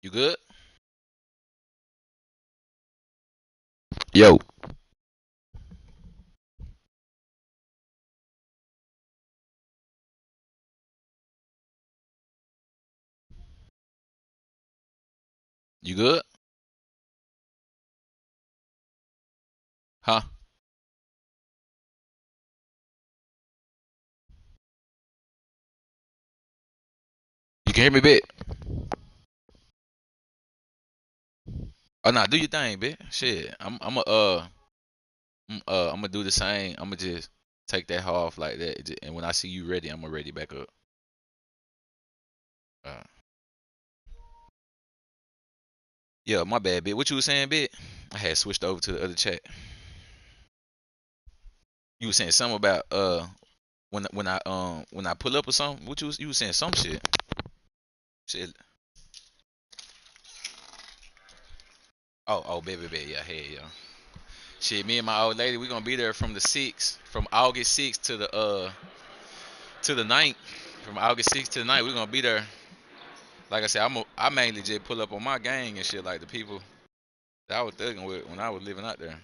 You good? Yo, you good? Huh? You can hear me, bit? Oh, nah, do your thing, bit. Shit, I'm gonna do the same. I'm gonna just take that off like that, and when I see you ready, I'm gonna ready back up. Uh, yeah, my bad, bit. What you was saying, bit? I had switched over to the other chat. You was saying something about when I pull up or something. What you was saying some shit. Shit. Baby, baby, yeah, hey, yeah. Shit, me and my old lady, we gonna be there from August 6th to the ninth. From August 6th to the ninth, we gonna be there. Like I said, I mainly just pull up on my gang and shit. Like the people that I was thugging with when I was living out there,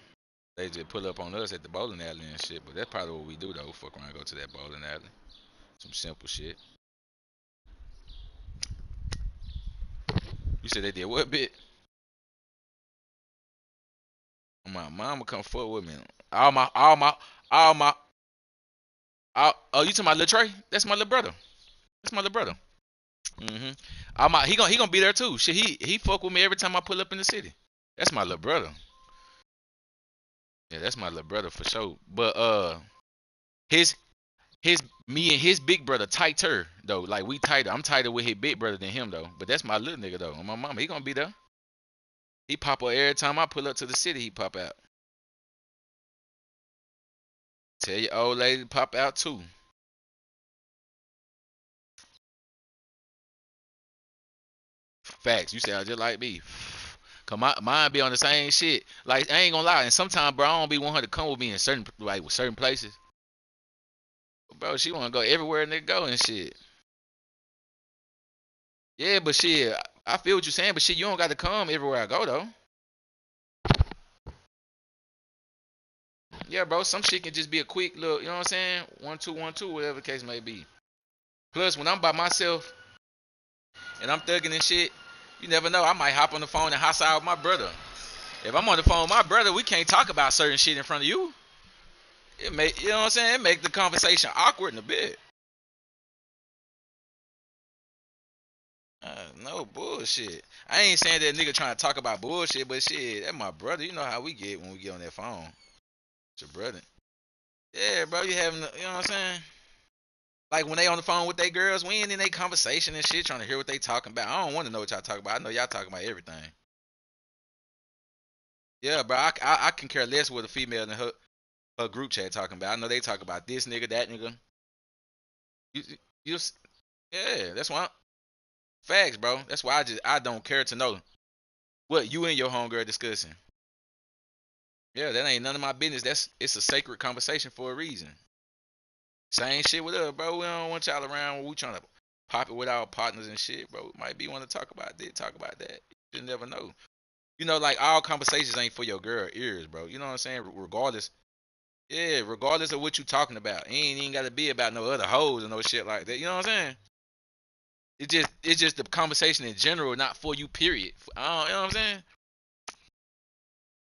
they just pull up on us at the bowling alley and shit. But that's probably what we do though. Fuck around, go to that bowling alley. Some simple shit. You said they did what bit? My mama come fuck with me. All my. Oh, you talking about Lil Trey? That's my little brother. That's my little brother. He gonna be there too. Shit, he fuck with me every time I pull up in the city. That's my little brother. Yeah, that's my little brother for sure. But his his me and his big brother tighter though. Like we tighter. I'm tighter with his big brother than him though. But that's my little nigga though. My mama, he gonna be there. He pop up every time I pull up to the city. He pop out. Tell your old lady to pop out too. Facts. You sound just like me. Cause mine be on the same shit. Like I ain't gonna lie. And sometimes, bro, I don't be want her to come with me in certain like with certain places. Bro, she wanna go everywhere nigga go and shit. Yeah, but shit, I feel what you're saying, but shit, you don't got to come everywhere I go though. Yeah, bro, some shit can just be a quick look. You know what I'm saying? 1 2 1 2, whatever the case may be. Plus, when I'm by myself and I'm thugging and shit, you never know. I might hop on the phone and house out with my brother. If I'm on the phone with my brother, we can't talk about certain shit in front of you. You know what I'm saying? It make the conversation awkward in a bit. No bullshit. I ain't saying that nigga trying to talk about bullshit, but shit, that my brother. You know how we get when we get on that phone. It's your brother. Yeah, bro, you having, you know what I'm saying? Like when they on the phone with their girls, we ain't in their conversation and shit, trying to hear what they talking about. I don't want to know what y'all talking about. I know y'all talking about everything. Yeah, bro, I can care less what a female in her group chat talking about. I know they talk about this nigga, that nigga. You, you, yeah, that's why. Facts, bro. That's why I don't care to know what you and your homegirl discussing. Yeah, that ain't none of my business. It's a sacred conversation for a reason. Same shit with us, bro. We don't want y'all around when we trying to pop it with our partners and shit, bro. Might be want to talk about this, talk about that. You never know. You know, like all conversations ain't for your girl ears, bro. You know what I'm saying? Regardless, yeah, regardless of what you talking about, it ain't even got to be about no other hoes or no shit like that. You know what I'm saying? It's just the conversation in general, not for you. Period. You know what I'm saying?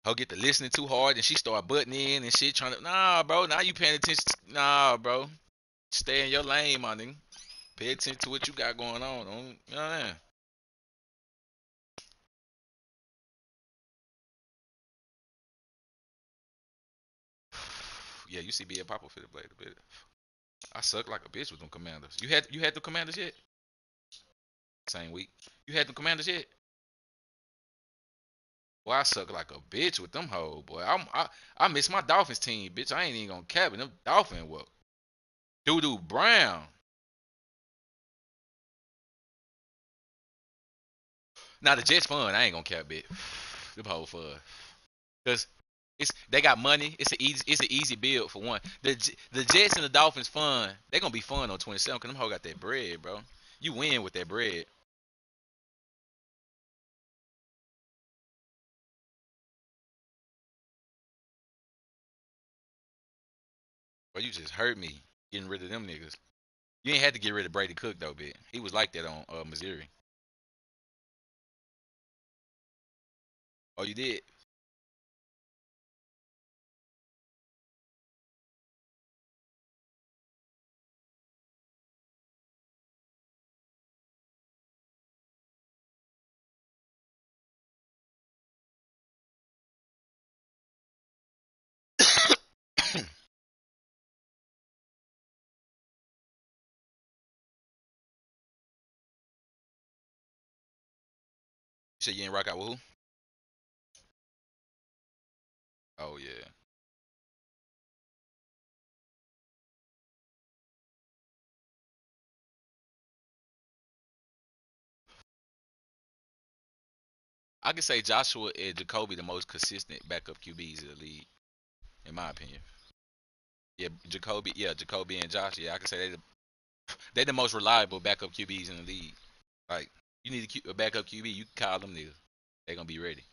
Her get to listening too hard and she start butting in and shit, trying to nah, bro. Now you paying attention? Nah, bro. Stay in your lane, my nigga. Pay attention to what you got going on. You know what I mean? Yeah, you see be a Papa fit to play a bit. I suck like a bitch with them commanders. You had the commanders yet? Same week. You had the commanders yet? Boy, I suck like a bitch with them hoes, boy. I miss my Dolphins team, bitch. I ain't even gonna cap it. Them Dolphins well. Doo Doo Brown. Now the Jets fun. I ain't gonna cap, bitch. Them hoes fun. Cause they got money. It's an easy build for one. The Jets and the Dolphins fun. They gonna be fun on 27. Cause them hoes got that bread, bro. You win with that bread. Or you just hurt me getting rid of them niggas. You ain't had to get rid of Brady Cook though, bitch. He was like that on Missouri. Oh, you did? You said you ain't rock out with who? Oh yeah. I could say Joshua and Jacoby the most consistent backup QBs in the league, in my opinion. Yeah, Jacoby. Yeah, Jacoby and Josh. Yeah, I could say they the most reliable backup QBs in the league. Like you need a backup QB, you can call them niggas. They gonna be ready.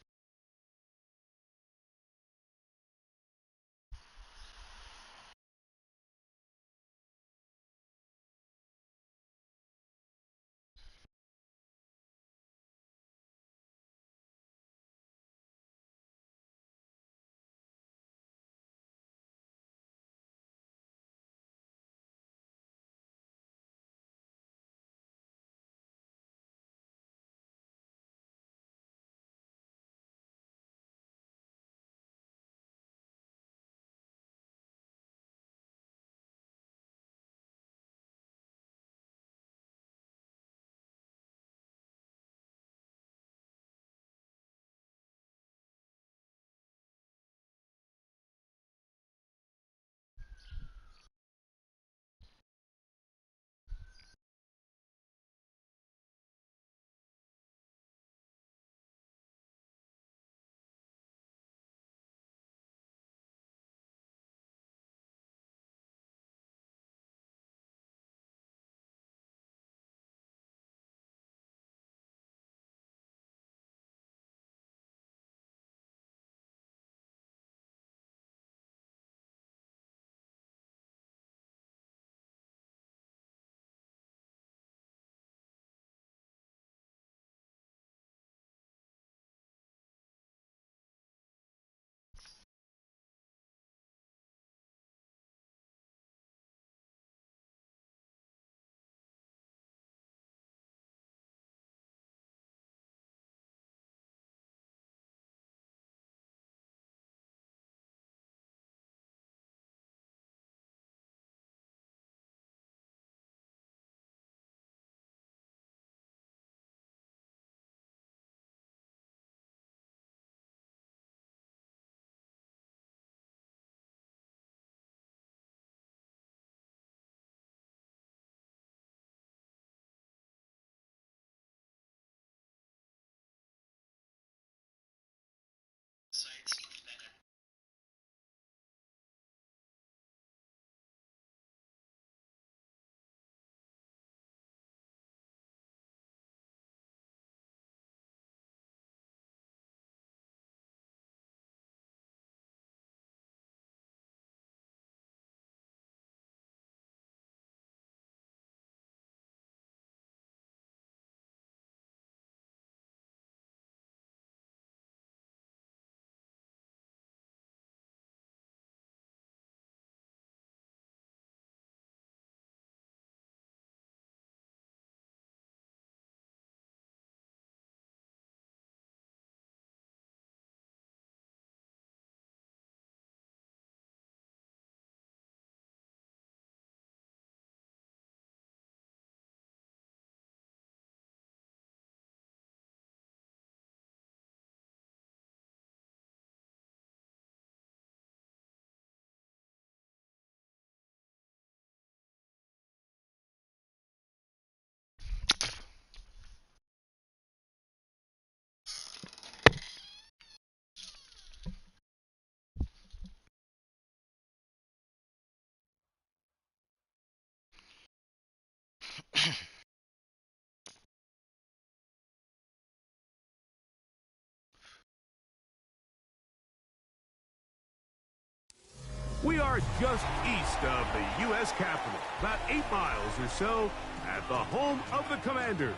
We are just east of the U.S. Capitol, about 8 miles or so, at the home of the Commanders,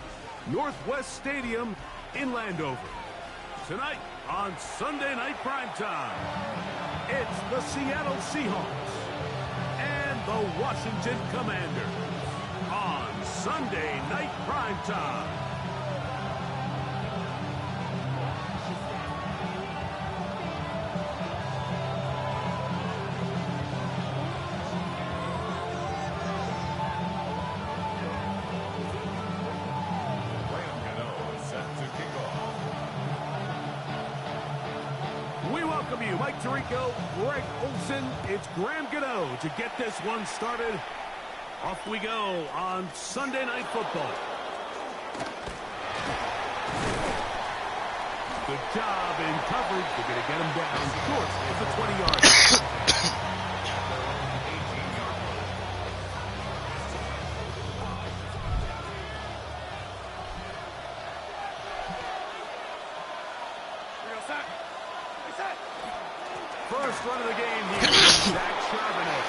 Northwest Stadium in Landover. Tonight on Sunday Night Primetime, it's the Seattle Seahawks and the Washington Commanders on Sunday Night Primetime. Mike Tirico, Greg Olson, it's Graham Gano to get this one started. Off we go on Sunday Night Football. Good job in coverage. They're going to get him down short of the 20-yard line. First run of the game here, Zach Charbonnet.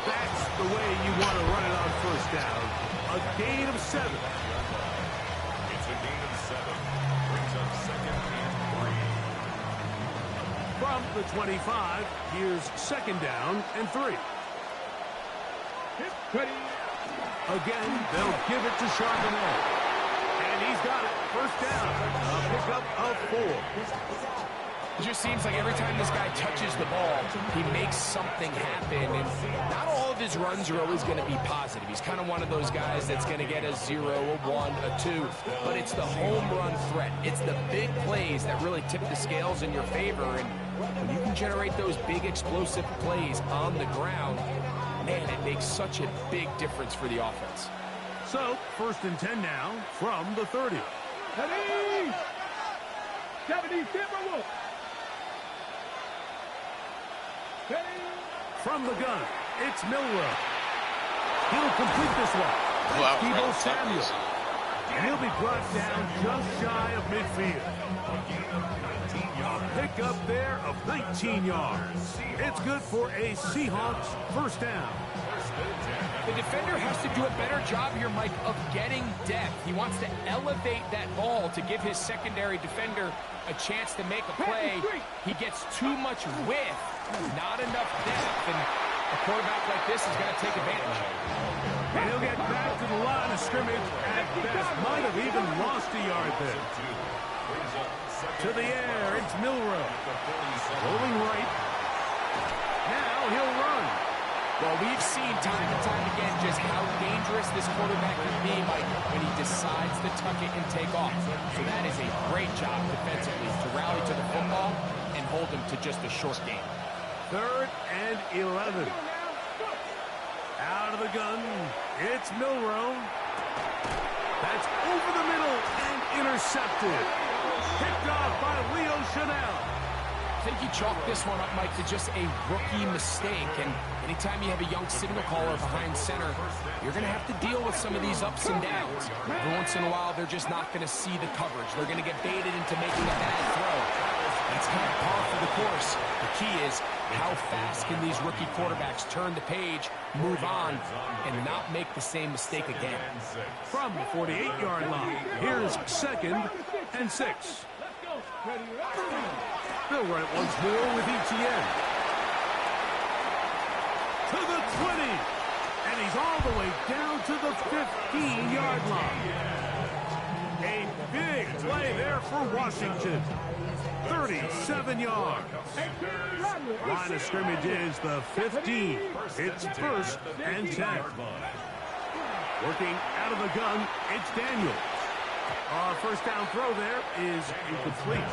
That's the way you want to run it on first down. A gain of 7. It's a gain of 7. Brings up second and 3. From the 25, here's second down and 3. Again, they'll give it to Charbonnet. And he's got it. First down. A pickup of 4. It just seems like every time this guy touches the ball, he makes something happen. And not all of his runs are always going to be positive. He's kind of one of those guys that's going to get a 0, a 1, a 2. But it's the home run threat. It's the big plays that really tip the scales in your favor. And when you can generate those big explosive plays on the ground, man, it makes such a big difference for the offense. So, first and 10 now from the 30. 70, from the gun, it's Milroe. He'll complete this one. That's Deebo Samuel. And he'll be brought down just shy of midfield. A pickup there of 19 yards. It's good for a Seahawks first down. The defender has to do a better job here, Mike, of getting depth. He wants to elevate that ball to give his secondary defender a chance to make a play. He gets too much width, not enough depth, and a quarterback like this is going to take advantage. And he'll get back to the line of scrimmage at best. Might have even lost a yard there. To the air, it's Milroe. Rolling right. Now he'll run. Well, we've seen time and time again just how dangerous this quarterback can be, Mike, when he decides to tuck it and take off. So that is a great job defensively to rally to the football and hold him to just a short game. 3rd and 11. Out of the gun, it's Milroe. That's over the middle and intercepted. Picked off by Leo Chanel. I think you chalk this one up, Mike, to just a rookie mistake. And anytime you have a young signal caller behind center, you're going to have to deal with some of these ups and downs. Every once in a while, they're just not going to see the coverage. They're going to get baited into making a bad throw. That's kind of par for the course. The key is how fast can these rookie quarterbacks turn the page, move on, and not make the same mistake again. From the 48-yard line, here's 2nd and 6. They'll run it once more with Etienne. To the 20. And he's all the way down to the 15-yard line. A big play there for Washington. 37 yards. Line of scrimmage is the 15. It's 1st and 10. Working out of the gun, it's Daniels. Our first down throw there is incomplete.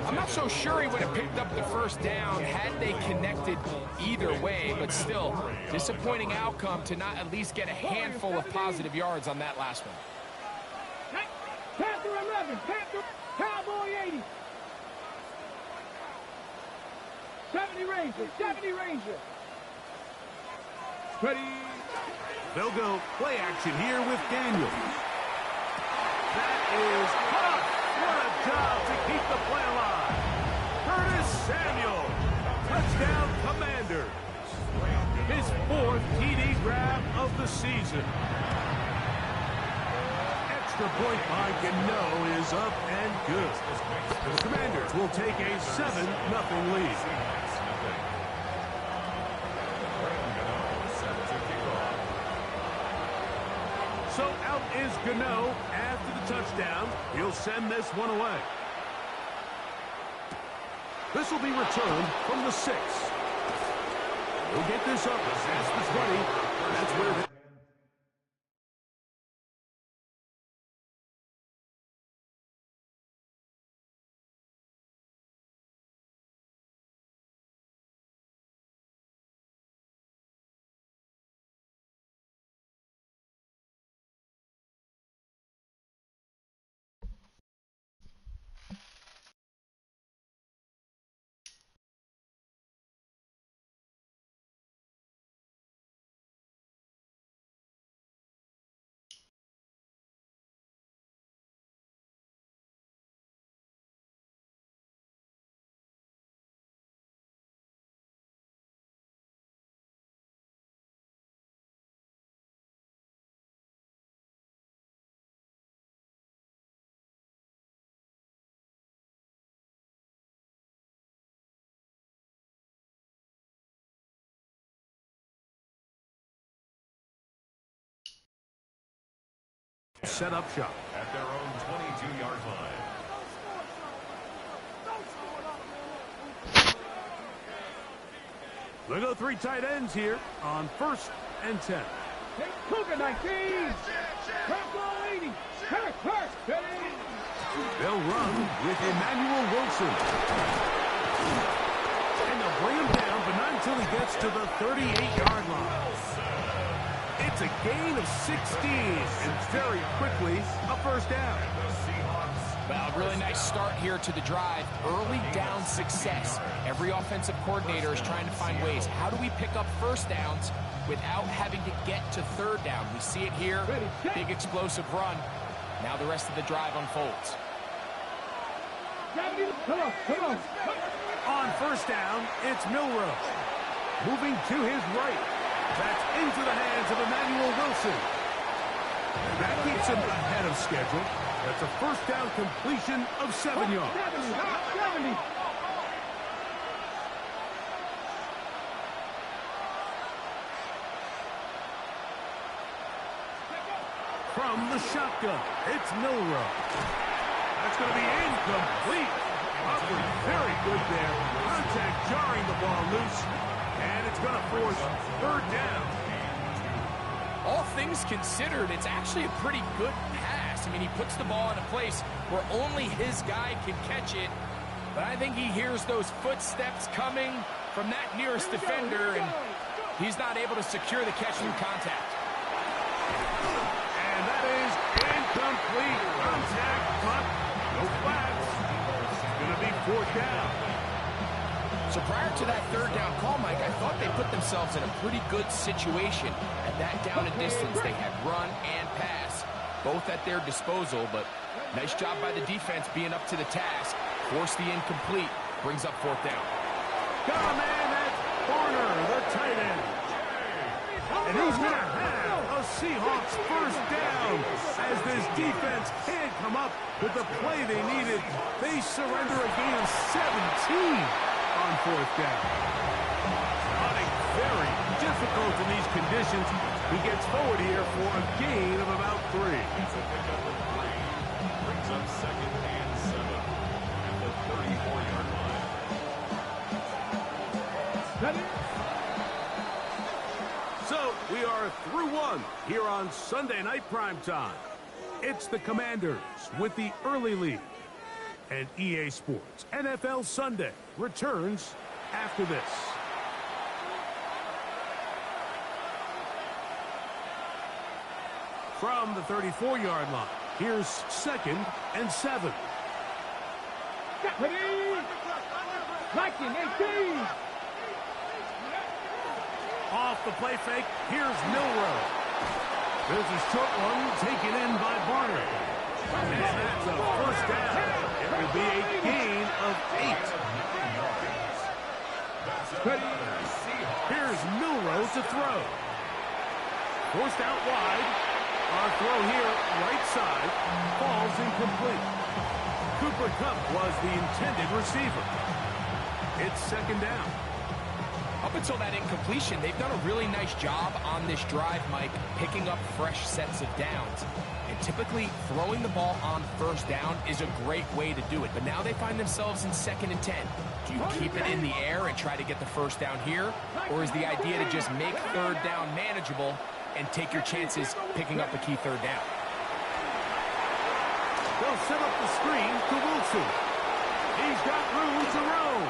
I'm not so sure he would have picked up the first down had they connected either way, but still, disappointing outcome to not at least get a handful of positive yards on that last one. Panther 11, Panther, Cowboy 80. 70 Ranger, 70 Ranger. Ready. They'll go play action here with Daniels. That is tough. What a job to keep the play alive. Curtis Samuel. Touchdown grab of the season. Extra point by Gano is up and good. The Commanders will take a 7-0 lead. So out is Gano after the touchdown. He'll send this one away. This will be returned from the 6. He'll get this up past the 20. That's where they... set up shop at their own 22-yard line. They go 3 tight ends here on 1st and 10. Cougar 19. Purple 80. Hurt, ready. They'll run with Emmanuel Wilson. And they'll bring him down, but not until he gets to the 38-yard line. It's a gain of 16, and very quickly, a first down. Well, a really nice start here to the drive. Early down success. Every offensive coordinator is trying to find ways. How do we pick up first downs without having to get to third down? We see it here. Big explosive run. Now the rest of the drive unfolds. Come on. On first down, it's Milrow. Moving to his right. That's into the hands of Emmanuel Wilson. And that keeps him ahead of schedule. That's a first down completion of 7 yards. 70. From the shotgun, it's Milrow. That's going to be incomplete. Humphrey, very good there. Contact jarring the ball loose. And it's going to force third down. All things considered, it's actually a pretty good pass. I mean, he puts the ball in a place where only his guy can catch it. But I think he hears those footsteps coming from that nearest defender, and he's not able to secure the catch through contact. And that is incomplete. Contact, but no flags. It's going to be fourth down. So prior to that third down call, Mike, I thought they put themselves in a pretty good situation. At that down and distance, they had run and pass, both at their disposal, but nice job by the defense being up to the task. Force the incomplete, brings up fourth down. Got a man, that's Barner, the tight end. And he's going to have a Seahawks first down as this defense can't come up with the play they needed. They surrender a gain of 17 on fourth down. Hunting very difficult in these conditions. He gets forward here for a gain of about 3. Brings up 2nd and 7 at the 34-yard line. So we are through 1 here on Sunday Night Primetime. It's the Commanders with the early lead. And EA Sports NFL Sunday returns after this. From the 34-yard line, here's 2nd and 7. Ready. 19, 18. Off the play fake, here's Milrow. There's a short one taken in by Barner. And that's a first down. It will be a gain of 8. Here's Milrow to throw. Forced out wide. Our throw here, right side, falls incomplete. Cooper Kupp was the intended receiver. It's second down. Up until that incompletion, they've done a really nice job on this drive, Mike, picking up fresh sets of downs. And typically, throwing the ball on first down is a great way to do it. But now they find themselves in 2nd and 10. Do you keep it in the air and try to get the first down here? Or is the idea to just make third down manageable and take your chances picking up a key third down? They'll set up the screen to Wilson. He's got room to roam.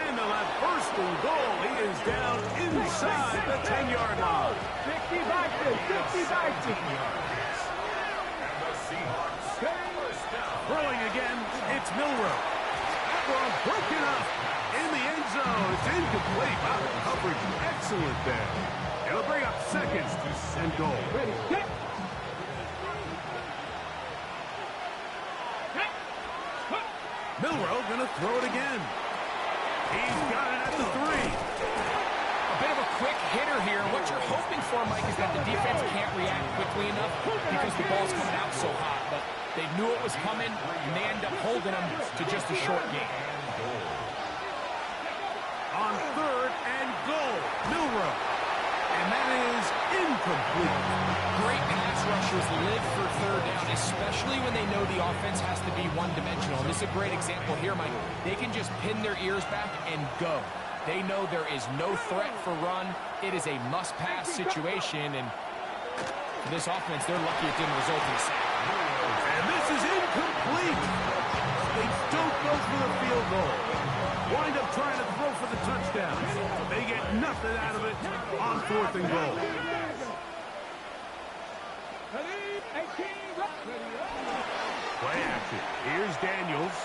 And they'll have first and goal. He is down inside the 10-yard line. 50 back there, 50 back Throwing again, it's Milroe. That one broken up in the end zone. It's incomplete. Wow, the coverage excellent there. It'll bring up seconds and goal. Ready, set. Milroe gonna throw it again. He's got it at the 3. A bit of a quick hitter here. What you're hoping for, Mike, is that the defense can't react quickly enough because the ball's coming out so hot. But they knew it was coming, and they end up holding them to just a short game. On 3rd and goal, Milroe. And that is incomplete. Great pass rushers live for third down, especially when they know the offense has to be one-dimensional. And this is a great example here, Mike. They can just pin their ears back and go. They know there is no threat for run. It is a must-pass situation, and for this offense, they're lucky it didn't result in a sack. And this is incomplete. They don't go for the field goal. Wind up trying to throw for the touchdown. They get nothing out of it on 4th and goal. Play action. Here's Daniels.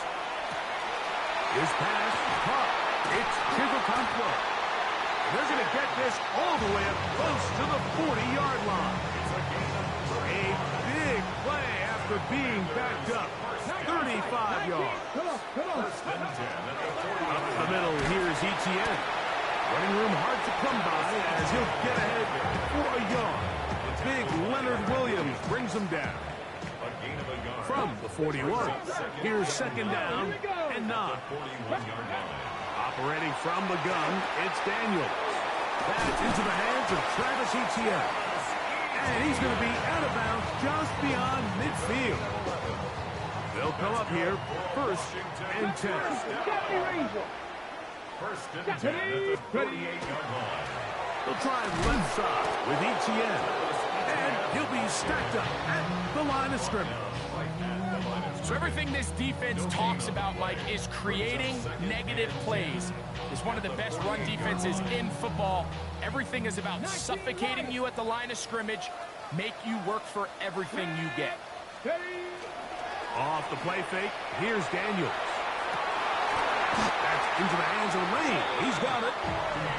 His pass, caught. It's Chigoconflo. They're going to get this all the way up close to the 40-yard line. A big play after being backed up. 35 yards. Come on. Up the middle, here's Etienne. Running room hard to come by as he'll get ahead for a yard. Big Leonard Williams brings him down. From the 41, here's second down and 9. Operating from the gun, it's Daniels. That's into the hands of Travis Etienne. And he's going to be out of bounds just beyond midfield. They'll come up here, 1st and 10. First and 10 at the 48-yard line. They'll try left side with Etienne. And he'll be stacked up at the line of scrimmage. So everything this defense talks about, Mike, is creating negative plays. It's one of the best run defenses in football. Everything is about suffocating you at the line of scrimmage, make you work for everything you get. Off the play fake, here's Daniels. That's into the hands of Lane. He's got it.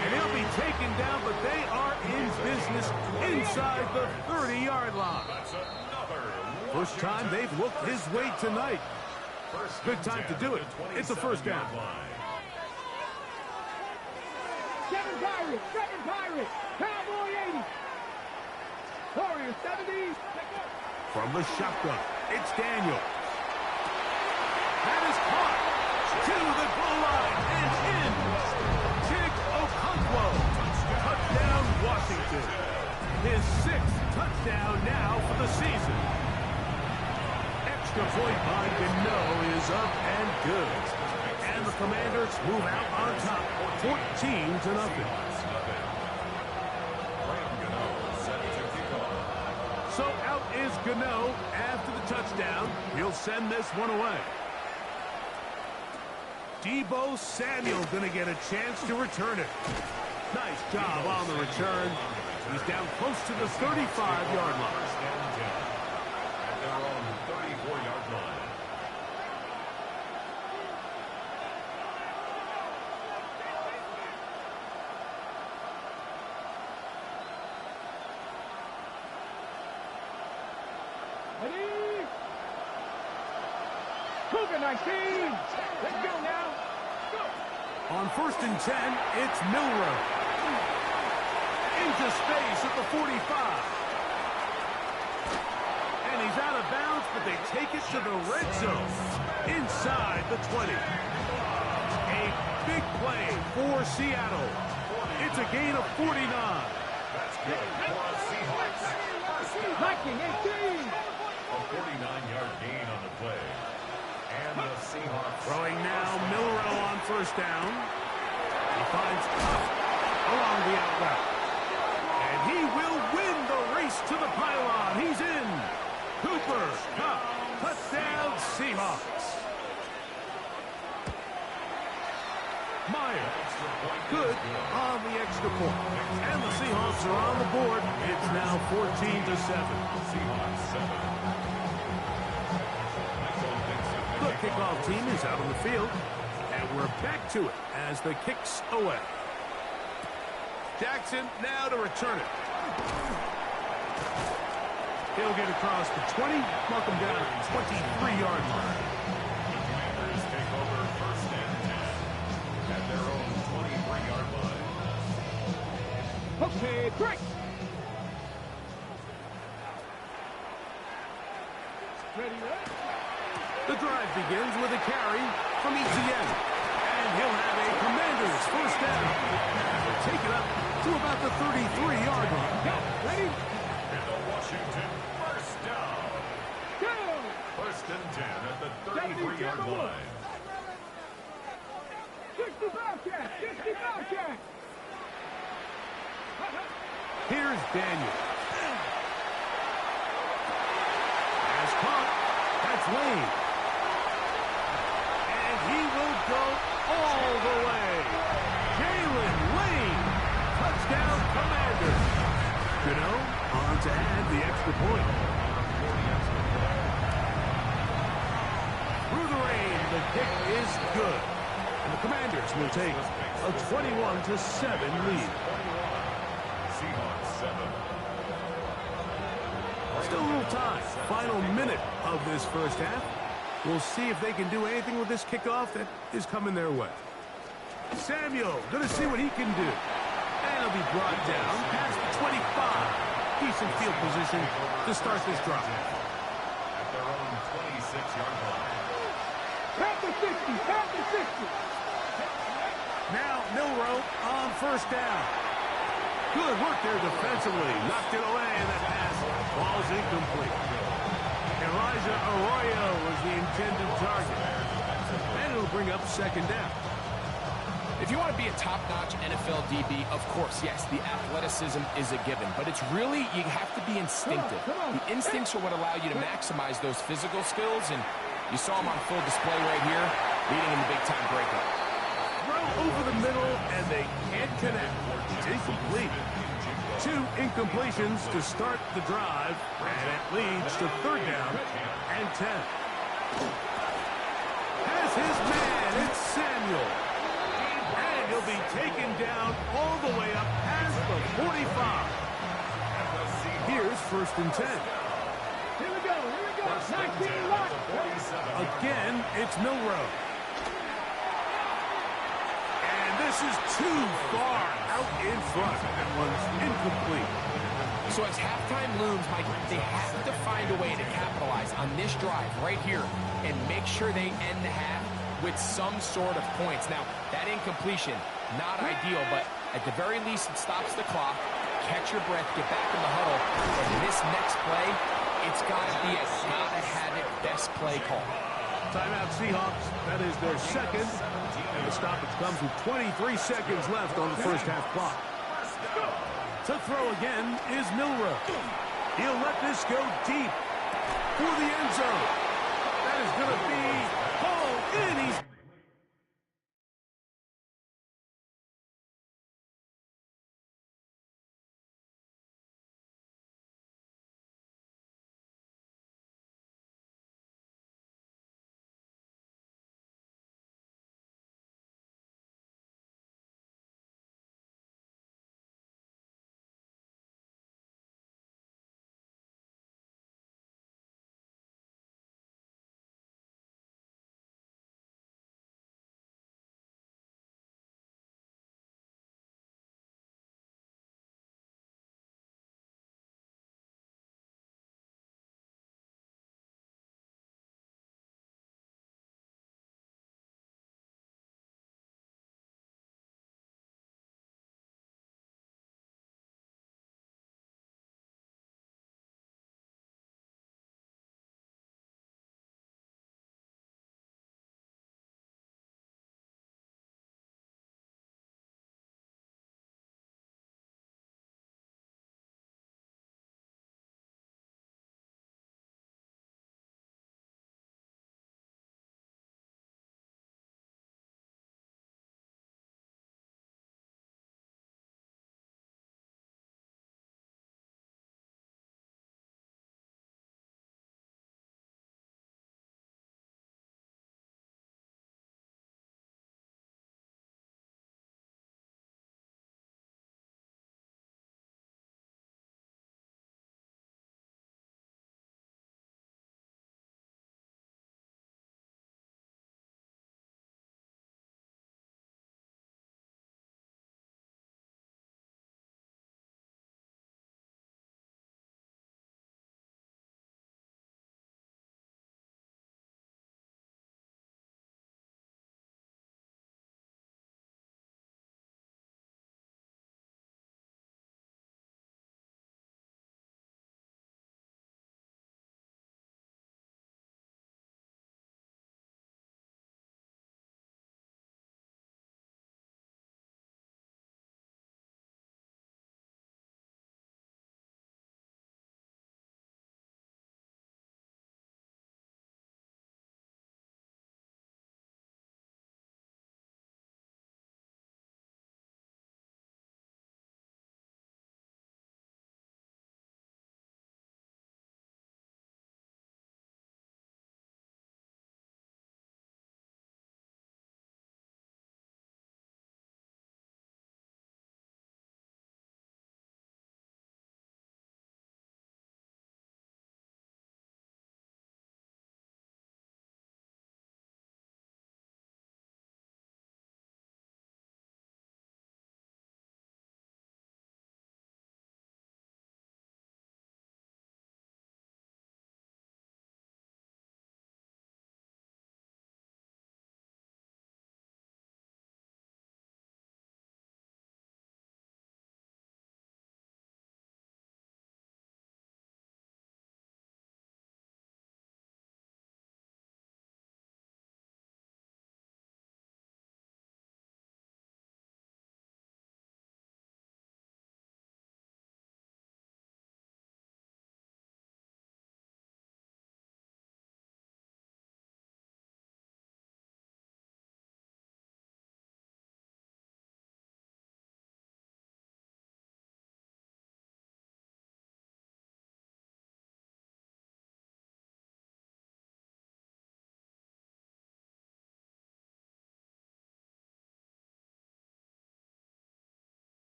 And he'll be taken down, but they are in business inside the 30-yard line. First time they've looked his way tonight. Good time to do it. It's a first down. Seven Pirates, Cowboy 80. Warrior 70. From the shotgun, it's Daniels. That is caught to the goal line and in. Chigoconflo. Touchdown, Washington. His 6th touchdown now for the season. Extra point by Gano is up and good. And the Commanders move out on top, 14-0. So out is Gano after the touchdown. He'll send this one away. Deebo Samuel going to get a chance to return it. Nice job on the return. He's down close to the 35-yard line. At their own 34-yard line. Ready? Cougar 19. Let's go now. Go. On 1st and 10, it's Milroe. Into space at the 45. And he's out of bounds, but they take it to the red zone. Inside the 20. A big play for Seattle. It's a gain of 49. That's good for the Seahawks. Viking 18. A 49-yard gain on the play. And the Seahawks Throwing now, Milrow on first down. He finds Cup along the out route. And he will win the race to the pylon. He's in. Cooper Cup, touchdown Seahawks. Meyer, good on the extra point. And the Seahawks are on the board. It's now 14-7. Seahawks 7. The kickoff team is out on the field. And we're back to it as the kick's away. Jackson now to return it. He'll get across the 20, mark him down at the 23-yard line. Commanders take over first and 10 at their own 23-yard line. Okay, break. Ready, right? The drive begins with a carry from ETN. And he'll have a Commanders first down. And they'll take it up to about the 33-yard line. Go, ready? And the Washington first down. Go. First and 10 at the 33-yard line. 60 Bobcat, 60 Bobcat. Here's Daniel. Has caught. That's Lane. And he will go all the way. Jalen Lane. Touchdown Commanders. You know, on to add the extra point. Through the rain, the kick is good. And the Commanders will take a 21-7 lead. Seahawks 7. Still a little time. Final minute of this first half. We'll see if they can do anything with this kickoff that is coming their way. Samuel, going to see what he can do. And he'll be brought down past the 25. Decent field position to start this drive. At their own 26-yard line. Count the 60, count the 60. Now Milrow on first down. Good work there defensively. Knocked it away, and that pass falls incomplete. Elijah Arroyo was the intended target. And it'll bring up second down. If you want to be a top-notch NFL DB, of course, yes, the athleticism is a given. But it's really, you have to be instinctive. Come on. The instincts are what allow you to maximize those physical skills. And you saw him on full display right here, leading in the big-time breakup. Throw over the middle, and they can't connect. It's incomplete. 2 incompletions to start the drive, and it leads to third down and 10. Has his man, it's Samuel. And he'll be taken down all the way up past the 45. Here's first and 10. Here we go, here we go. 19 lock. Again, it's Milrow. And this is too far out in front. That one's incomplete. So as halftime looms, Mike, they have to find a way to capitalize on this drive right here and make sure they end the half with some sort of points. Now, that incompletion, not ideal, but at the very least, it stops the clock. Catch your breath, get back in the huddle. And this next play, it's got to be a gotta-have-it best play call. Timeout Seahawks. That is their second. And the stoppage comes with 23 seconds left on the first half clock. To throw again is Milrow. He'll let this go deep for the end zone. That is going to be hauled in. He's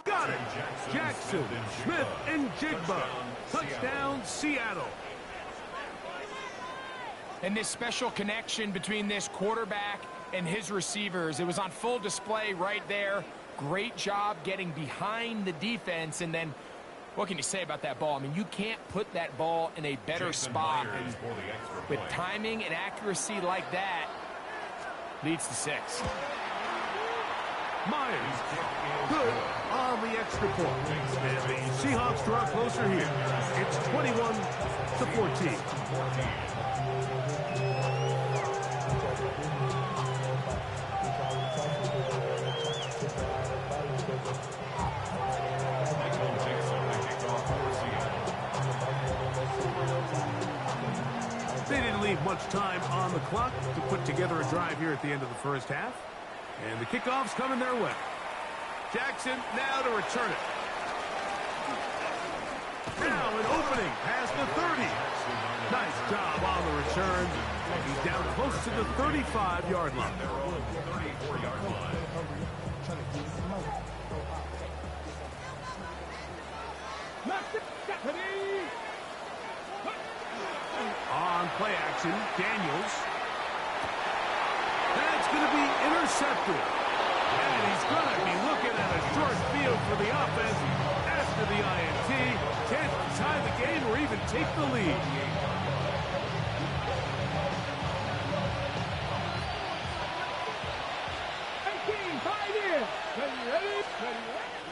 Got it. Jackson, Smith, and Jigba. Touchdown, Seattle. And this special connection between this quarterback and his receivers, it was on full display right there. Great job getting behind the defense. And then, what can you say about that ball? I mean, you can't put that ball in a better spot. And with timing and accuracy like that, leads to 6. Myers, good on the extra point. And the Seahawks draw closer here. It's 21-14. They didn't leave much time on the clock to put together a drive here at the end of the first half. And the kickoff's coming their way. Jackson now to return it. Now an opening past the 30. Nice job on the return. And he's down close to the 35-yard line. On play action, Daniels. That's going to be intercepted. And he's going to be looking at a short field for the offense after the INT. Chance to tie the game or even take the lead.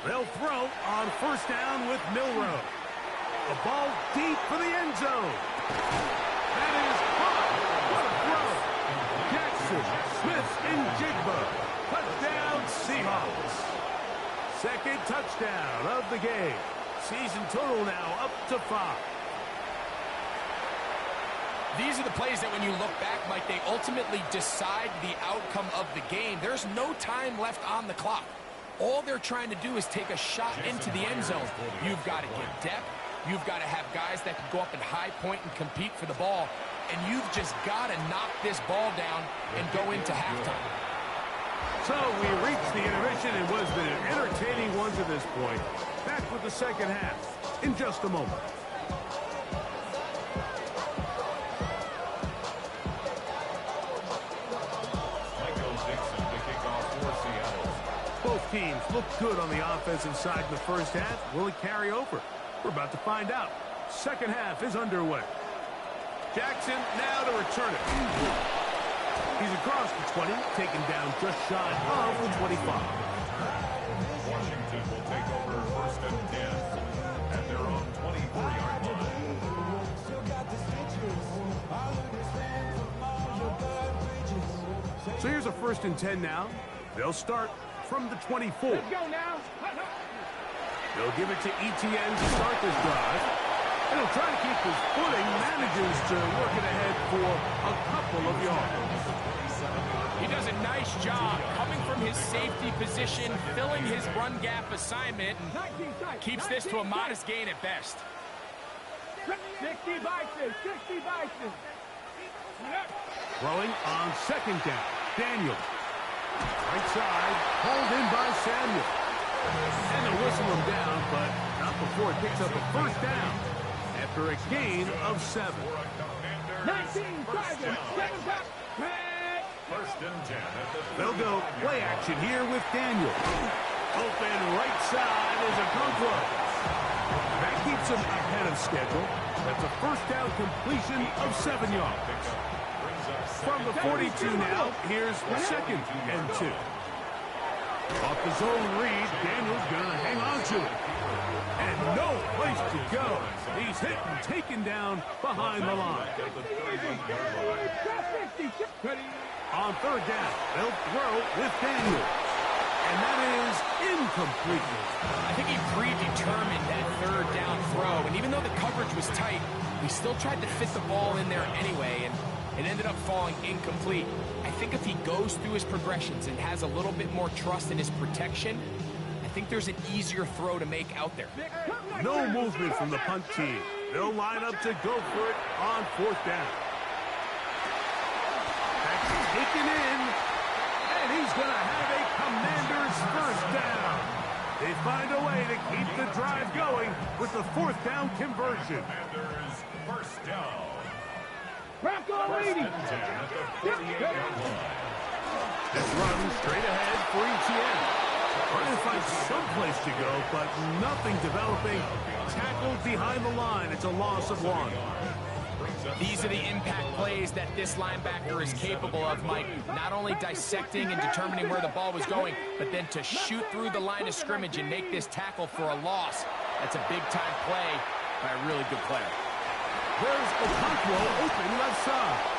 They'll throw on first down with Milroe. A ball deep for the end zone. That is caught. What a throw. Jackson, Smith, and Jigba. Touchdown, Seahawks. Second touchdown of the game. Season total now up to 5. These are the plays that when you look back, Mike, they ultimately decide the outcome of the game. There's no time left on the clock. All they're trying to do is take a shot into the end zone. You've got to get depth. You've got to have guys that can go up and high point and compete for the ball. And you've just got to knock this ball down and go into halftime. So we reached the intermission and was an entertaining one to this point. Back with the second half in just a moment. Both teams look good on the offensive side in the first half. Will it carry over? We're about to find out. Second half is underway. Jackson now to return it. He's across the 20, taken down just shy of the 25. Washington will take over first and 10 at their own 24-yard line. So here's a first and 10 now. They'll start from the 24. Let's go now. They'll give it to Etienne to start this drive. And he'll try to keep his footing, manages to work it ahead for a couple of yards. He does a nice job coming from his safety position, filling his run gap assignment, and keeps this to a modest gain at best. 60 Bison, 60 Bison. Throwing on second down. Daniel. Right side, hauled in by Samuel. And they'll whistle him down, but not before it picks up a first down after a gain of 7. 19 Tigers, 7 back. First and 10 at the They'll go play action here with Daniel. Open right side is a Okonkwo. That keeps him ahead of schedule. That's a first down completion of 7 yards. From the 42 now, here's second and 2. Off the zone read, Daniel's gonna hang on to it. And no place to go. He's hit and taken down behind the line. On third down, they'll throw with Daniels. And that is incomplete. I think he predetermined that third down throw, and even though the coverage was tight, he still tried to fit the ball in there anyway, and it ended up falling incomplete. I think if he goes through his progressions and has a little bit more trust in his protection, I think there's an easier throw to make out there. No movement from the punt team. They'll line up to go for it on fourth down. That's taken in, and he's going to have a Commander's first down. They find a way to keep the drive going with the fourth down conversion. Commanders first down. Crack on 80. At the 48-yard line. This run straight ahead for ETN. Trying to find some place to go, but nothing developing. Tackled behind the line. It's a loss of 1. These are the impact plays that this linebacker is capable of, Mike. Not only dissecting and determining where the ball was going, but then to shoot through the line of scrimmage and make this tackle for a loss. That's a big-time play by a really good player. There's Okonkwo open left side.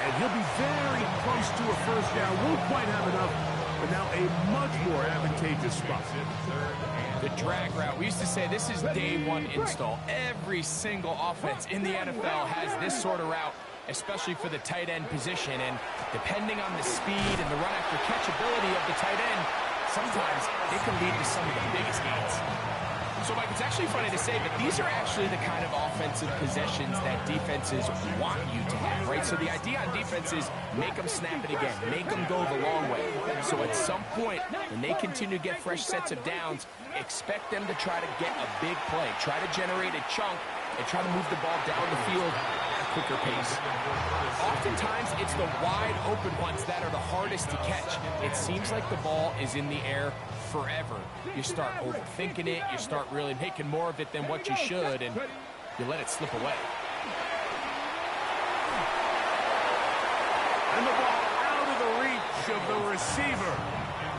And he'll be very close to a first down. Won't quite have enough, but now a much more advantageous spot. The drag route. We used to say this is day one install. Every single offense in the NFL has this sort of route, especially for the tight end position. And depending on the speed and the run after catch ability of the tight end, sometimes it can lead to some of the biggest gains. So, Mike, it's actually funny to say, but these are actually the kind of offensive possessions that defenses want you to have, right? So the idea on defense is make them snap it again, make them go the long way. So at some point, when they continue to get fresh sets of downs, expect them to try to get a big play, try to generate a chunk, and try to move the ball down the field at a quicker pace. Oftentimes, it's the wide open ones that are the hardest to catch. It seems like the ball is in the air forever. You start overthinking it, you start really making more of it than what you should, and you let it slip away. And the ball out of the reach of the receiver.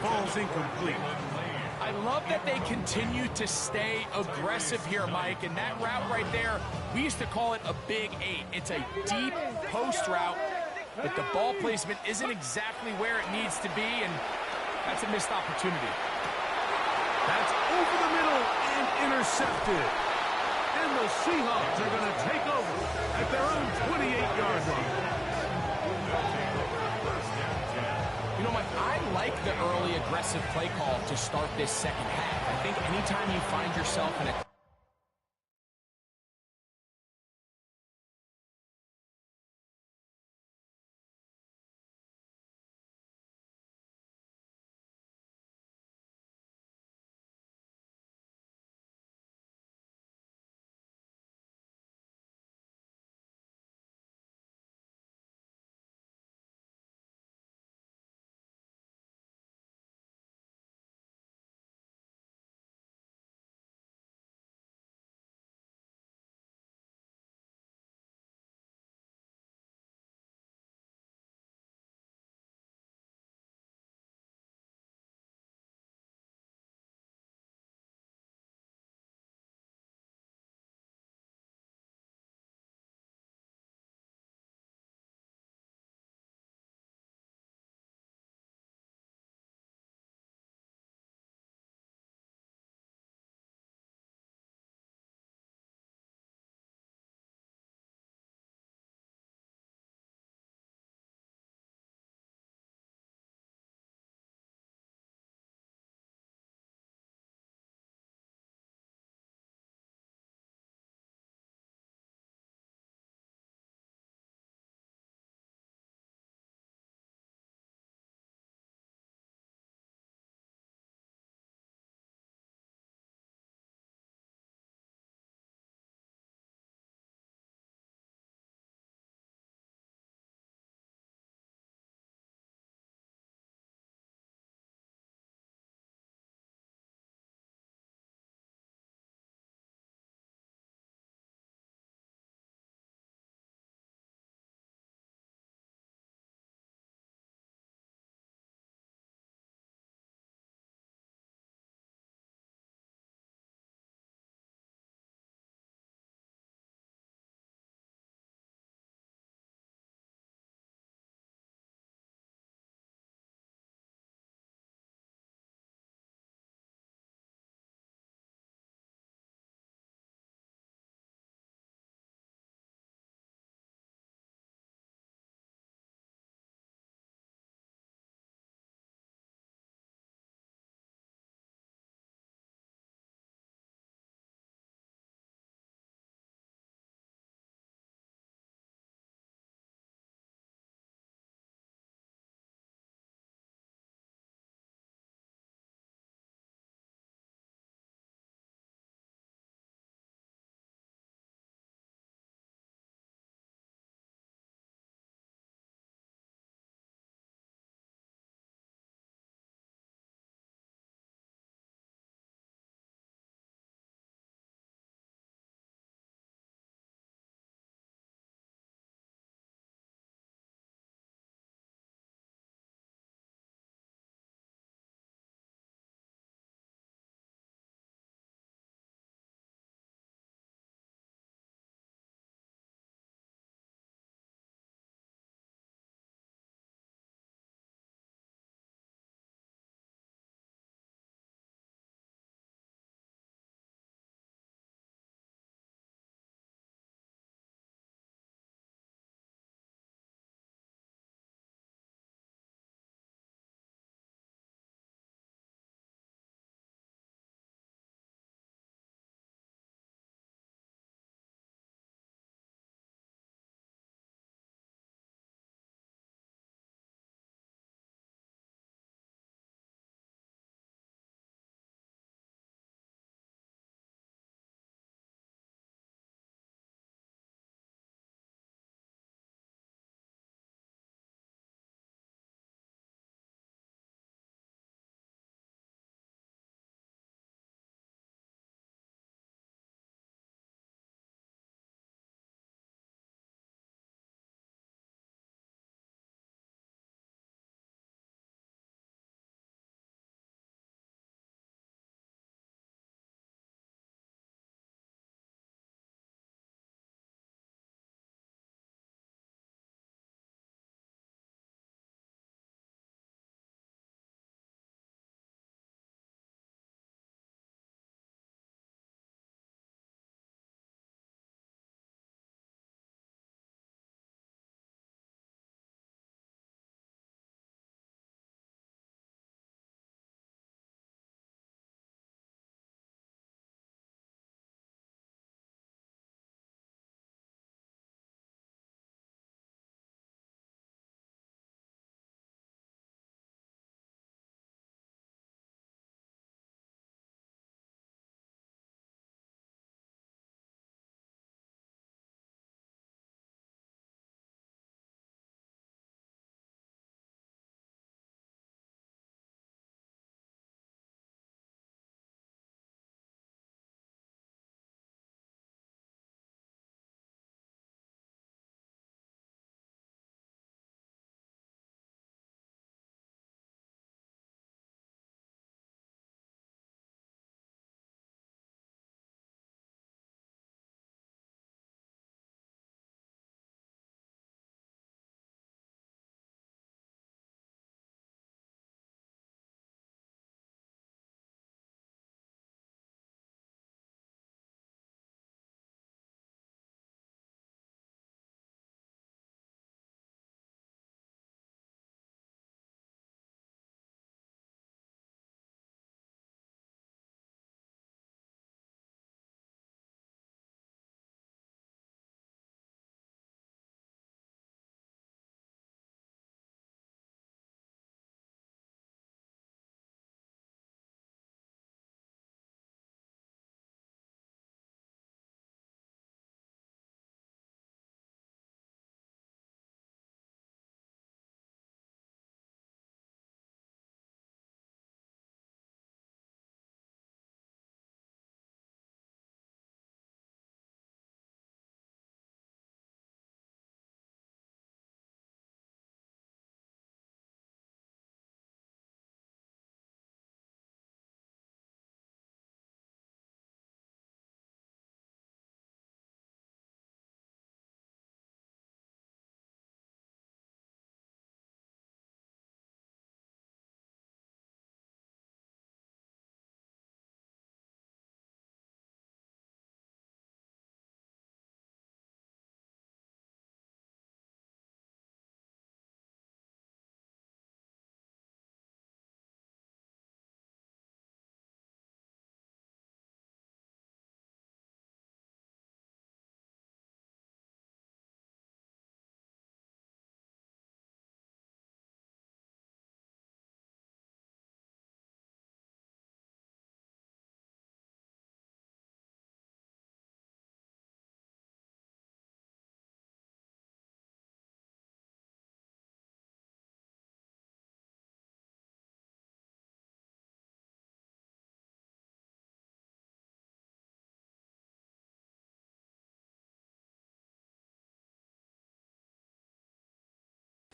Ball's incomplete. I love that they continue to stay aggressive here, Mike, and that route right there, we used to call it a big 8. It's a deep post route, but the ball placement isn't exactly where it needs to be, and that's a missed opportunity. That's over the middle and intercepted. And the Seahawks are going to take over at their own 28-yard line. You know, Mike, I like the early aggressive play call to start this second half. I think anytime you find yourself in a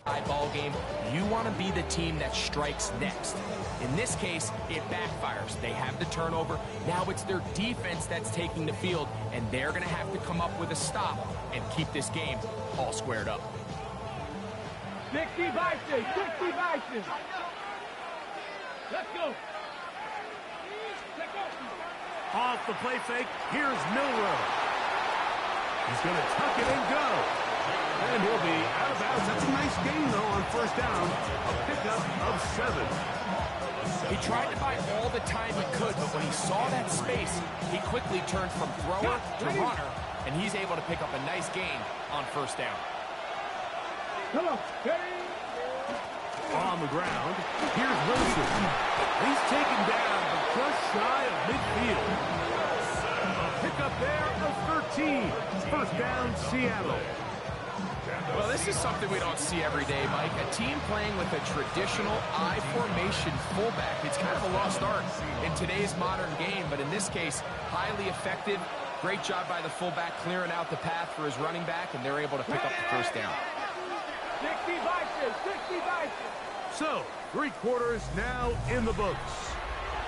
ball game, you want to be the team that strikes next. In this case, it backfires. They have the turnover. Now it's their defense that's taking the field, and they're going to have to come up with a stop and keep this game all squared up. 60 Bison, 60 Bison. Let's go. Off the play fake, here's Milroe. He's going to tuck it and go. And he'll be out of bounds. That's a nice gain, though, on first down. A pickup of 7. He tried to buy all the time he could, but when he saw that space, he quickly turned from thrower to runner, and he's able to pick up a nice gain on first down. Come on. On the ground, here's Wilson. He's taken down, but just shy of midfield. A pickup there of 13. First down, Seattle. Well, this is something we don't see every day, Mike. A team playing with a traditional I formation fullback. It's kind of a lost art in today's modern game, but in this case, highly effective. Great job by the fullback clearing out the path for his running back, and they're able to pick up the first down. 60 Bison, 60 Bison. So, 3 quarters now in the books.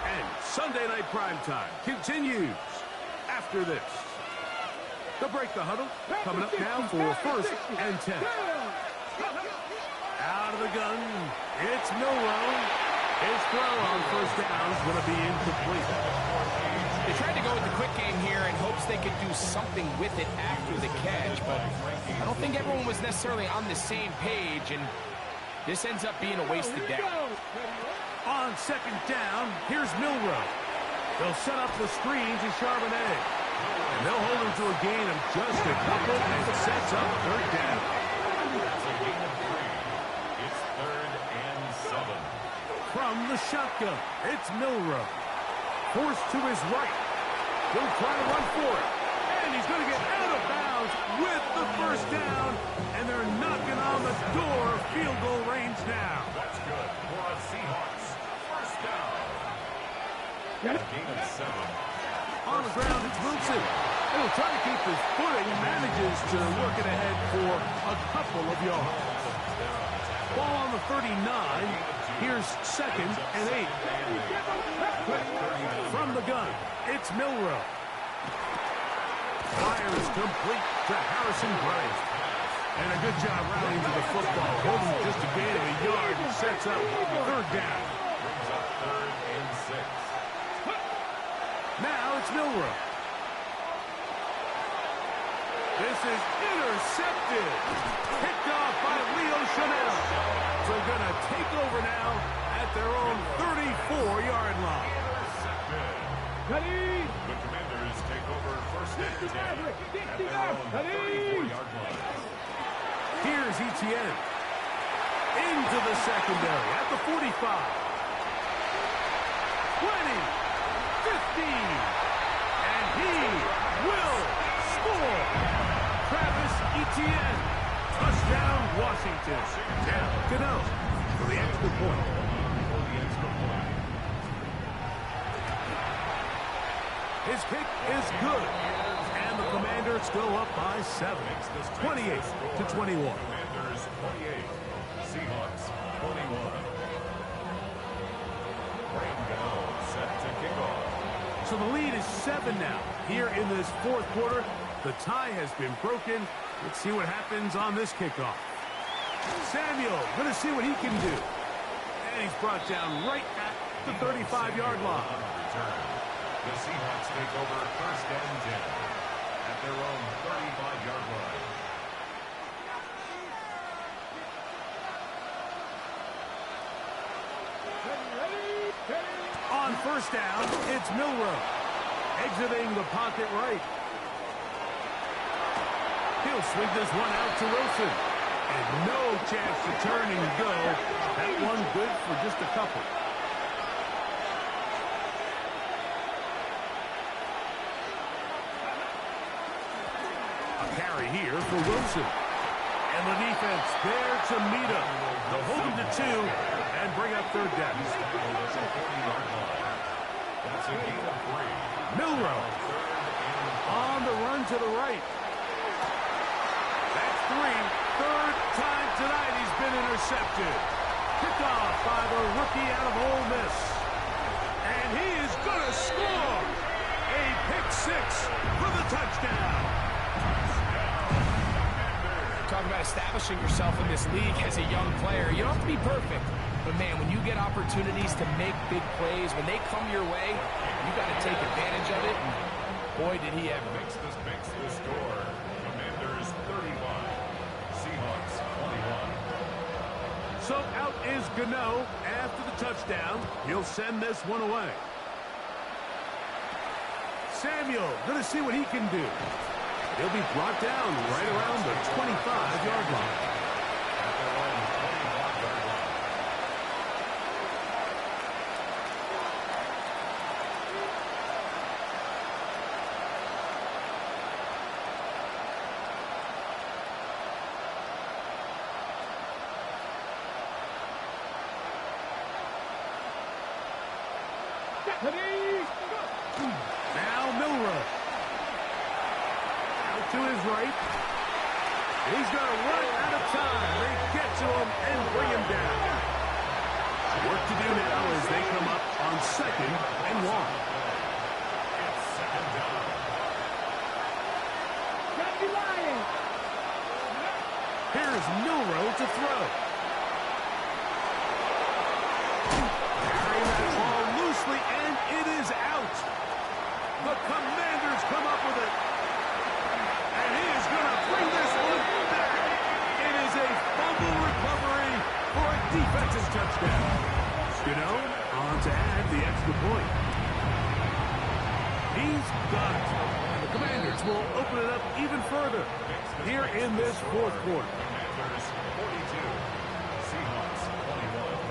And Sunday Night Primetime continues after this. They'll break the huddle. Coming up now for first and 10. Out of the gun, it's Milroe. His throw on first down is going to be incomplete. They tried to go with the quick game here in hopes they could do something with it after the catch, but I don't think everyone was necessarily on the same page, and this ends up being a wasted down. On second down, here's Milroe. They'll set up the screen to Charbonnet. And they'll hold him to a gain of just a couple, and it sets up third down. That's a gain of 3. It's 3rd and 7. From the shotgun, it's Milroe. Forced to his right. He'll try to run for it. And he's going to get out of bounds with the first down. And they're knocking on the door of field goal range now. That's good for a Seahawks first down. A gain of 7. On the ground, it's Wilson. He'll try to keep his footing and manages to work it ahead for a couple of yards. Ball on the 39. Here's second and 8. From the gun, it's Milroe. Fires complete to Harrison Bryant. And a good job rallying to the football. Holding just a gain of a yard and sets up third down. Brings up 3rd and 6. Now it's Milroe. This is intercepted. Picked off by Leo Chanel. So going to take over now at their own 34-yard line. Intercepted. The Commanders take over first and 10 at their own 34-yard line. Here's Etienne. Into the secondary at the 45. 20. 15. And he will score. Travis Etienne. Touchdown, Washington. Now, Cano for the extra point. For the extra point. His kick is good. And the Commanders go up by 7. 28 to 21. Commanders 28. Seahawks 21. Graham Gano set to kick off. So the lead is 7 now. Here in this fourth quarter, the tie has been broken. Let's see what happens on this kickoff. Samuel going to see what he can do. And he's brought down right at the 35-yard line. The Seahawks take over first and 10 at their own 35-yard line. On first down, it's Milroe. Exiting the pocket right. He'll swing this one out to Wilson. And no chance to turn and go. That one good for just a couple. A carry here for Wilson. And the defense there to meet him. They'll hold him to 2 and bring up third down. That's a gain of 3. Milroe on the run to the right. That's three. Third time tonight he's been intercepted. Picked off by the rookie out of Ole Miss. And he is going to score. A pick six for the touchdown. Talk about establishing yourself in this league as a young player. You don't have to be perfect. But, man, when you get opportunities to make big plays, when they come your way, you got to take advantage of it. And boy, did he ever. Makes the score. Commanders 31. Seahawks 21. So out is Gano after the touchdown. He'll send this one away. Samuel going to see what he can do. He'll be brought down right around the 25-yard line. Now Milroe. Out to his right. He's going to run out of time. They get to him and bring him down. Work to do now as they come up on 2nd and 1. It's 2nd down. Here's Milroe to throw. Carrying that ball loosely, and it is out. The Commanders come up with it. And he is going to bring this one back. It is a fumble recovery for a defensive touchdown. On to add the extra point. He's got it. And the Commanders will open it up even further here in this fourth quarter. Commanders 42. Seahawks 21.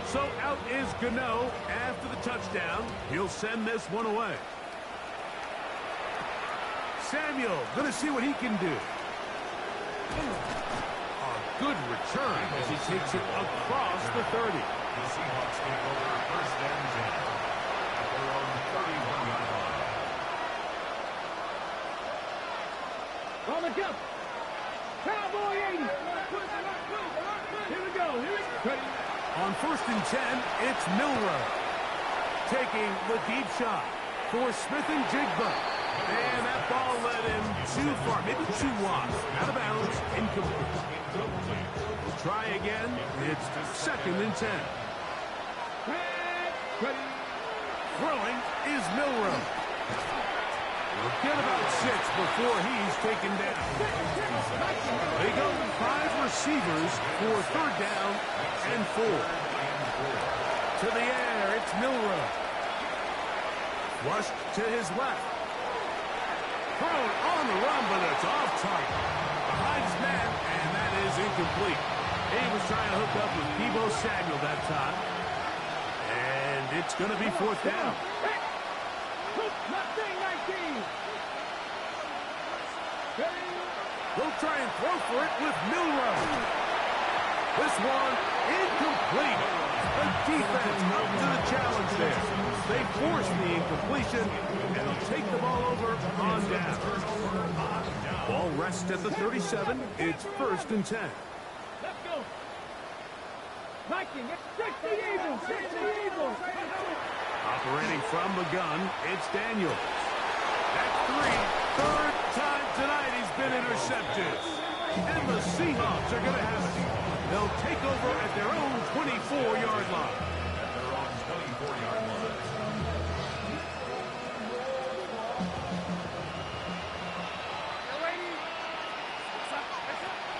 So out is Gano after the touchdown. He'll send this one away. Samuel going to see what he can do. A good return as he takes it across the 30. The Seahawks take over 1st and 10 at their own 31-yard line. On the jump. Cowboy 80. Here we go. Ready? On 1st and 10, it's Milroe taking the deep shot for Smith and Jigba. And that ball led him too far, maybe too wide. Out of bounds, incomplete. We'll try again. It's 2nd and 10. Ready? Throwing is Milroe. We'll get about 6 before he's taken down. They go 5 receivers for 3rd down and 4. To the air, it's Milroe. Flushed to his left. Thrown on the run, but it's off target. Behind his man, and that is incomplete. He was trying to hook up with Deebo Samuel that time. And it's going to be 4th down. They'll try and throw for it with Milroe. This one incomplete. The defense up to the challenge there. They force the incompletion, and they'll take the ball over on down. Ball rests at the 37. It's 1st and 10. Let's go. Viking, it's the Eagles. It's the Eagles. Operating from the gun, it's Daniels. That's 3. 3rd time tonight he's been intercepted. And the Seahawks are going to have it. They'll take over at their own 24-yard line. At their own 24-yard line.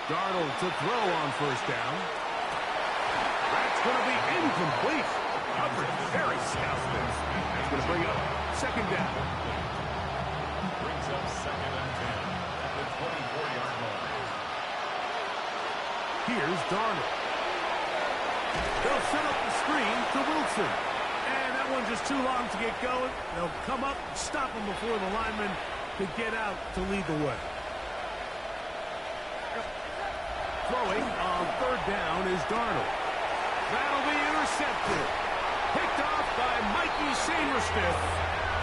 Darnold to throw on 1st down. That's going to be incomplete. Coverage very scouts this. That's going to bring up 2nd down. Brings up 2nd and 10 at the 24-yard line. Here's Darnold. They'll set up the screen to Wilson. And that one just too long to get going. They'll come up, stop him before the lineman could get out to lead the way. Throwing on 3rd down is Darnold. That'll be intercepted. Picked off by Mikey Sainriston.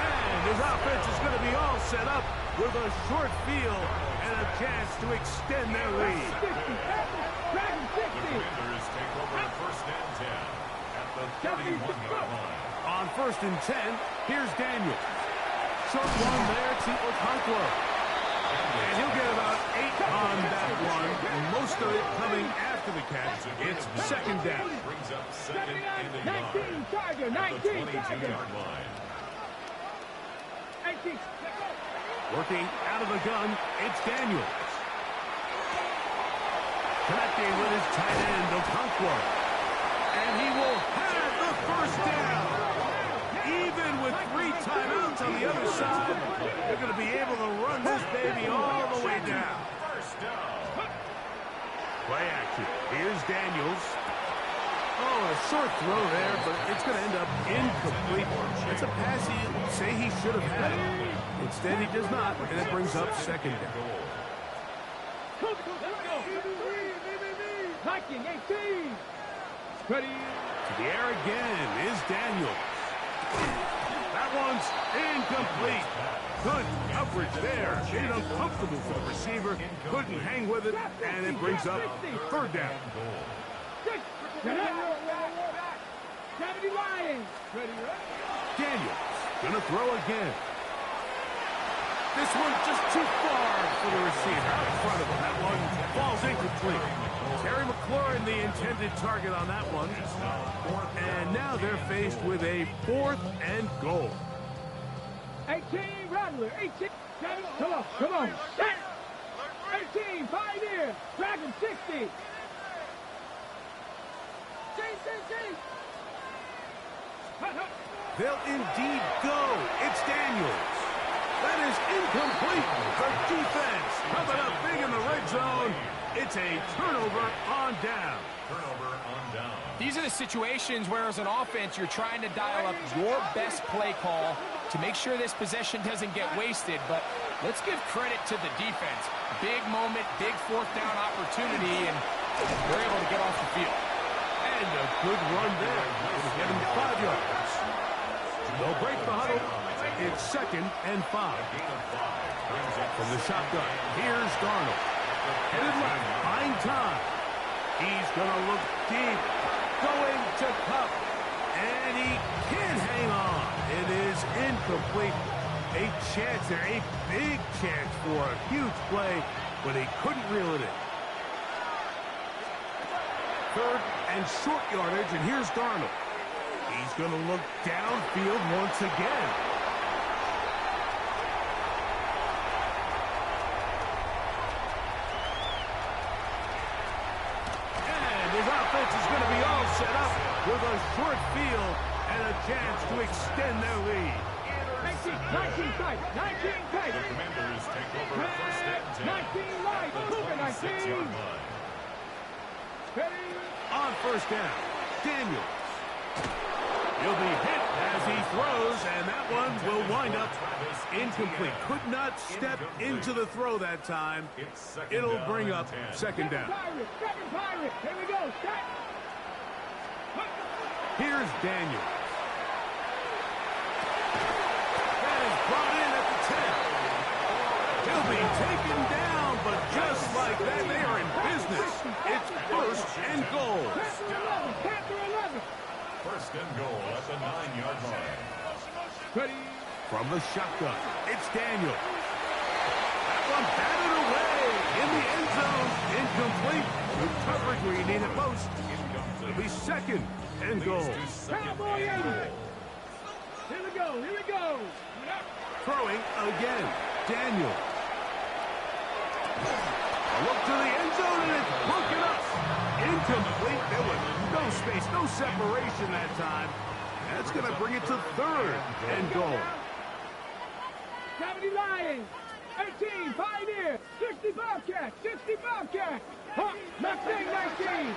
And his offense is going to be all set up with a short field and a chance to extend their lead. Dragon The 60. Commanders take over first and 10 at the 31-yard line. On first and 10, here's Daniel. Short one there to Okonkwo. And he'll get about 8 on that one, most of it coming after the catch. It's second down. Brings up second and a 19 yard Tiger, at 19 the Tiger. 22-yard line. 18. Working out of the gun, it's Daniels. Connecting with his tight end, Okonkwo. And he will have the first down. Even with 3 timeouts on the other side, they're going to be able to run this baby all the way down. First down. Play action. Here's Daniels. Oh, a short throw there, but it's going to end up incomplete. It's a pass he'd say he should have had. Instead, he does not, and it brings up second down. 19, 18. Ready. To the air again is Daniels. That one's incomplete. Good coverage there. Made it uncomfortable for the receiver. Couldn't hang with it, and it brings up third down. 70 Lions. Ready, Daniels gonna throw again. This one just too far for the receiver. Out in front of him. That one falls incomplete. Terry McLaurin, the intended target on that one. And now they're faced with a 4th and goal. 18 Rattler. 18. Come on, come on. 18 Pioneer. Dragon 60. They'll indeed go. It's Daniels. That is incomplete. The defense coming up big in the red zone. It's a turnover on down. Turnover on down. These are the situations where, as an offense, you're trying to dial up your best play call to make sure this possession doesn't get wasted. But let's give credit to the defense. Big moment, big 4th down opportunity, and they're able to get off the field. And a good run there. It'll get him 5 yards. They'll break the huddle. It's second and 5. From the shotgun, here's Darnold. Headed left, buying time. He's going to look deep. Going to Cup. And he can't hang on. It is incomplete. A chance there, a big chance for a huge play, but he couldn't reel it in. Third and short yardage, and here's Darnold. He's going to look downfield once again. And his offense is going to be all set up with a short field and a chance to extend their lead. 19 tight. 19 tight. The Commanders take over first and 10 19 light. at the Cougar 26-yard 19. line. Ready. On first down, Daniels. He'll be hit as he throws, and that one will wind up incomplete. Could not step into the throw that time. It's second It'll down bring and up 10. second down. Second pirate. Here we go. Set. Here's Daniels. That is brought in at the 10. He'll be taken down, but just like that, they are in business. It's first and goal. Panther 11. First and goal at the 9-yard line. Ready. From the shotgun, it's Daniel. That one batted away in the end zone. Incomplete. Good coverage where you need it most. It'll be second and goal. Cowboy 80. Here we go. Here we go. Throwing again. Daniel. A look to the end zone, and it's broken up. Incomplete. There was no space, no separation that time. That's going to bring it to third and goal. 70 Lions. 18 Pioneer. 60 Bobcats. 60 Bobcats. Huh, Mustang 19.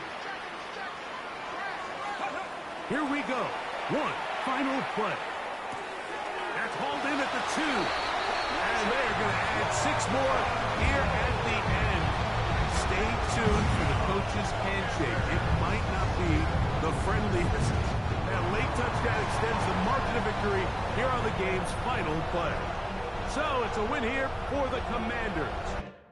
Here we go. One final play. That's hauled in at the 2. And they're going to add 6 more here at the end. Stay tuned for the coach's handshake. It might not be the friendliest. That late touchdown extends the margin of victory here on the game's final play. So it's a win here for the Commanders.